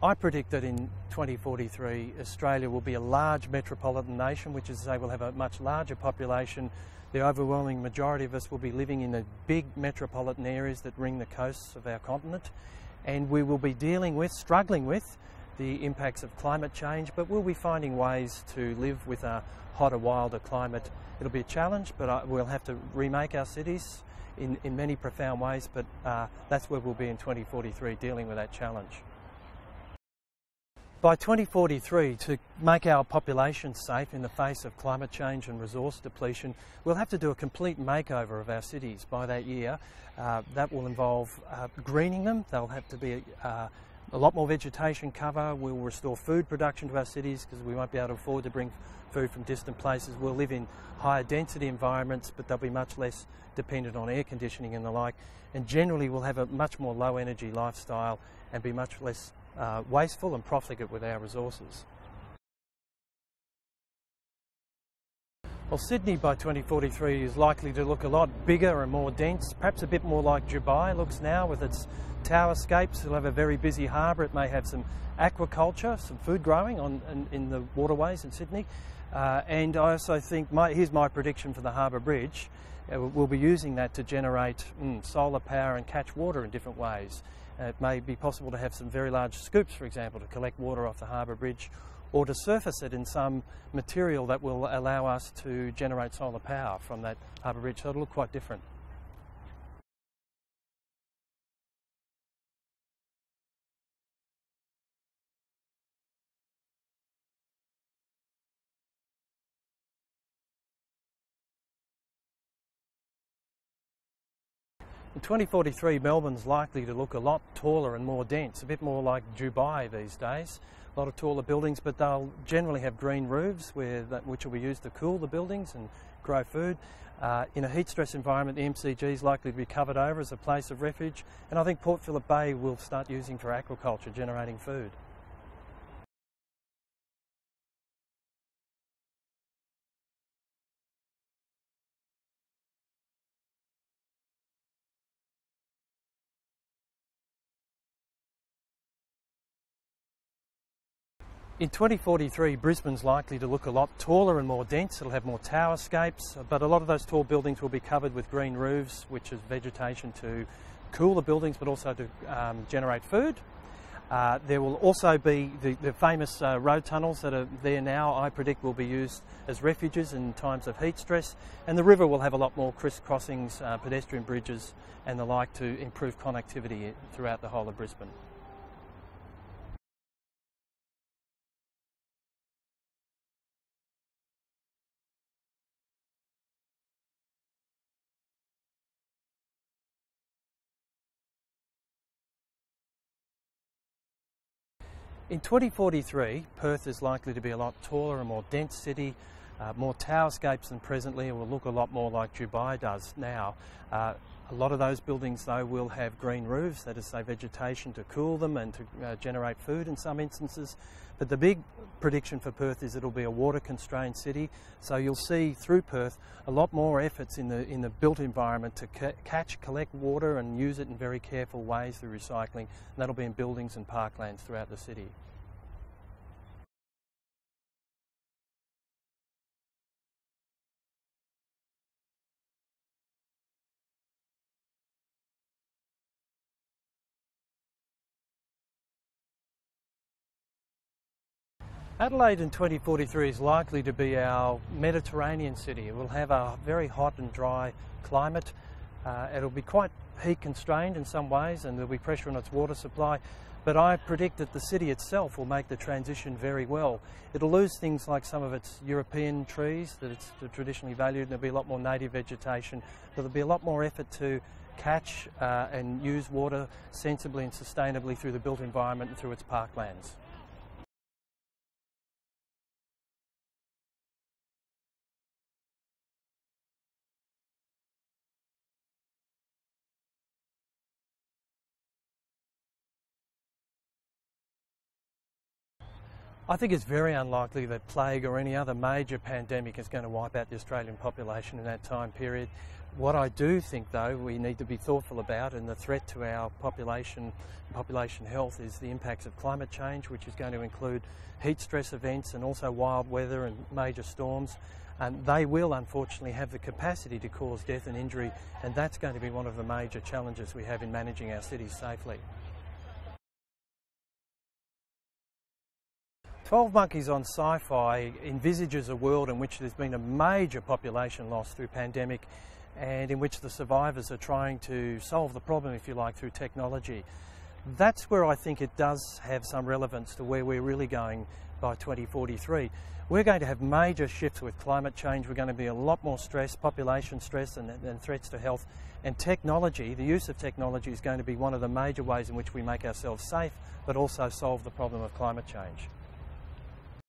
I predict that in 2043 Australia will be a large metropolitan nation, which is to say we'll have a much larger population. The overwhelming majority of us will be living in the big metropolitan areas that ring the coasts of our continent, and we will be struggling with the impacts of climate change, but we'll be finding ways to live with a hotter, wilder climate. It'll be a challenge, but we'll have to remake our cities in many profound ways, but that's where we'll be in 2043, dealing with that challenge. By 2043, to make our population safe in the face of climate change and resource depletion, we'll have to do a complete makeover of our cities by that year. That will involve greening them. There'll have to be a lot more vegetation cover. We'll restore food production to our cities because we won't be able to afford to bring food from distant places. We'll live in higher density environments, but they'll be much less dependent on air conditioning and the like. And generally we'll have a much more low energy lifestyle and be much less wasteful and profligate with our resources. Well, Sydney by 2043 is likely to look a lot bigger and more dense, perhaps a bit more like Dubai looks now with its towerscapes. It'll have a very busy harbour. It may have some aquaculture, some food growing in the waterways in Sydney. And I also think, here's my prediction for the Harbour Bridge. We'll be using that to generate solar power and catch water in different ways. It may be possible to have some very large scoops, for example, to collect water off the Harbour Bridge, or to surface it in some material that will allow us to generate solar power from that Harbour Bridge. So it'll look quite different. In 2043, Melbourne's likely to look a lot taller and more dense, a bit more like Dubai these days. A lot of taller buildings, but they'll generally have green roofs which will be used to cool the buildings and grow food. In a heat stress environment, the MCG is likely to be covered over as a place of refuge, and I think Port Phillip Bay will start using for aquaculture, generating food. In 2043, Brisbane's likely to look a lot taller and more dense. It'll have more towerscapes, but a lot of those tall buildings will be covered with green roofs, which is vegetation to cool the buildings, but also to generate food. There will also be the famous road tunnels that are there now, I predict will be used as refuges in times of heat stress, and the river will have a lot more criss-crossings, pedestrian bridges and the like to improve connectivity throughout the whole of Brisbane. In 2043, Perth is likely to be a lot taller and more dense city, more towerscapes than presently. It will look a lot more like Dubai does now. A lot of those buildings, though, will have green roofs, that is, say, vegetation to cool them and to generate food in some instances. But the big prediction for Perth is it'll be a water-constrained city. So you'll see through Perth a lot more efforts in the built environment to collect water and use it in very careful ways through recycling. And that'll be in buildings and parklands throughout the city. Adelaide in 2043 is likely to be our Mediterranean city. It will have a very hot and dry climate. It'll be quite heat constrained in some ways, and there'll be pressure on its water supply. But I predict that the city itself will make the transition very well. It'll lose things like some of its European trees that it's traditionally valued, and there'll be a lot more native vegetation. But there'll be a lot more effort to catch and use water sensibly and sustainably through the built environment and through its parklands. I think it's very unlikely that plague or any other major pandemic is going to wipe out the Australian population in that time period. What I do think, though, we need to be thoughtful about, and the threat to our population health, is the impacts of climate change, which is going to include heat stress events and also wild weather and major storms. And they will unfortunately have the capacity to cause death and injury, and that's going to be one of the major challenges we have in managing our cities safely. 12 Monkeys on Syfy envisages a world in which there's been a major population loss through pandemic, and in which the survivors are trying to solve the problem, if you like, through technology. That's where I think it does have some relevance to where we're really going by 2043. We're going to have major shifts with climate change. We're going to be a lot more stress, population stress and threats to health. And technology, the use of technology, is going to be one of the major ways in which we make ourselves safe, but also solve the problem of climate change.